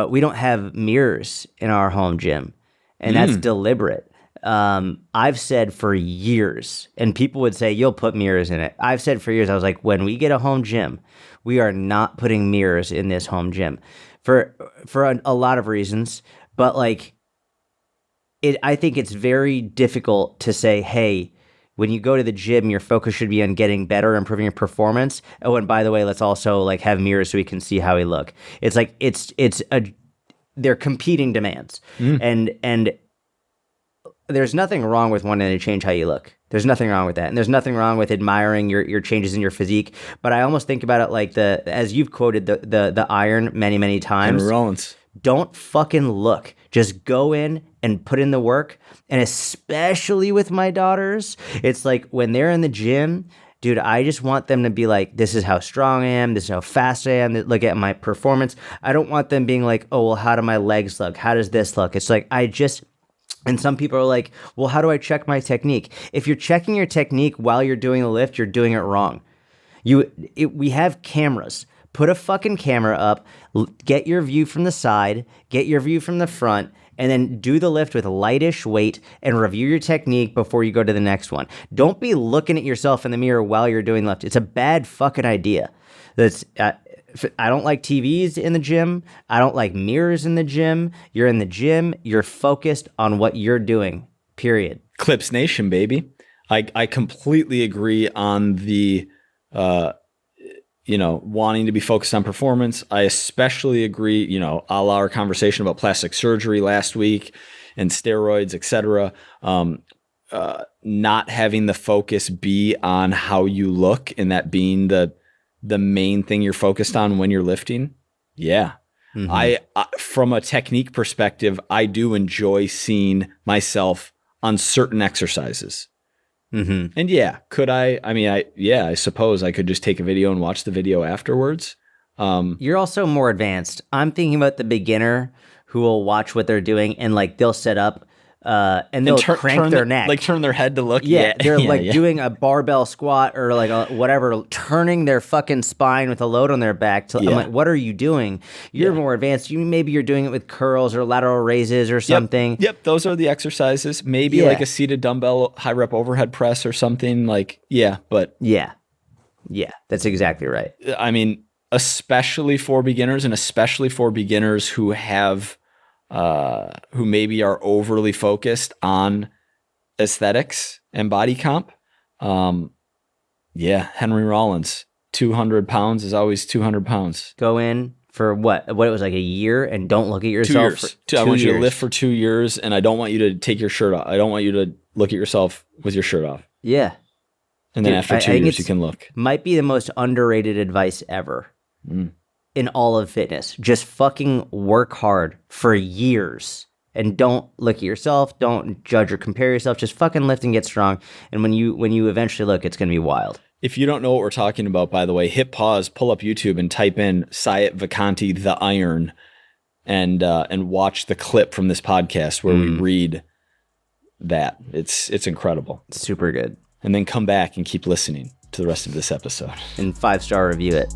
We don't have mirrors in our home gym, and that's deliberate. I've said for years, and people would say, you'll put mirrors in it. I've said for years, I was like, when we get a home gym, we are not putting mirrors in this home gym for a lot of reasons. But like, I think it's very difficult to say, hey, when you go to the gym, your focus should be on getting better, improving your performance. Oh, and by the way, let's also like have mirrors so we can see how we look. It's like they're competing demands, and there's nothing wrong with wanting to change how you look. There's nothing wrong with that, and there's nothing wrong with admiring your changes in your physique. But I almost think about it like as you've quoted the iron many times. Henry Rollins. Don't fucking look. Just go in and put in the work. And especially with my daughters, it's like when they're in the gym, dude, I just want them to be like, this is how strong I am. This is how fast I am. Look at my performance. I don't want them being like, oh, well, how do my legs look? How does this look? It's like, and some people are like, well, how do I check my technique? If you're checking your technique while you're doing the lift, you're doing it wrong. We have cameras. Put a fucking camera up, get your view from the side, get your view from the front, and then do the lift with lightish weight and review your technique before you go to the next one. Don't be looking at yourself in the mirror while you're doing lift. It's a bad fucking idea. I don't like TVs in the gym. I don't like mirrors in the gym. You're in the gym. You're focused on what you're doing, period. Clips Nation, baby. I completely agree on the wanting to be focused on performance. I especially agree, a la our conversation about plastic surgery last week and steroids, et cetera. Not having the focus be on how you look and that being the main thing you're focused on when you're lifting. Yeah. Mm-hmm. I from a technique perspective, I do enjoy seeing myself on certain exercises. Mm-hmm. And yeah, I suppose I could just take a video and watch the video afterwards. You're also more advanced. I'm thinking about the beginner who will watch what they're doing and like they'll set up and they'll crank their neck. Like turn their head to look. Yeah, they're doing a barbell squat or like whatever, turning their fucking spine with a load on their back. I'm like, what are you doing? You're more advanced. Maybe you're doing it with curls or lateral raises or something. Yep, those are the exercises. Maybe like a seated dumbbell high rep overhead press or something like, but. Yeah, that's exactly right. I mean, especially for beginners and especially for beginners who have who maybe are overly focused on aesthetics and body comp. Henry Rollins, 200 pounds is always 200 pounds. Go in for what it was like a year and don't look at yourself 2 years. I want you to lift for 2 years and I don't want you to take your shirt off. I don't want you to look at yourself with your shirt off. Yeah. And then after 2 years you can look. Might be the most underrated advice ever. In all of fitness. Just fucking work hard for years and don't look at yourself. Don't judge or compare yourself. Just fucking lift and get strong. And when you eventually look, it's going to be wild. If you don't know what we're talking about, by the way, hit pause, pull up YouTube and type in Syatt Vacanti, the iron, and watch the clip from this podcast where we read that. It's incredible. It's super good. And then come back and keep listening to the rest of this episode. And 5-star review it.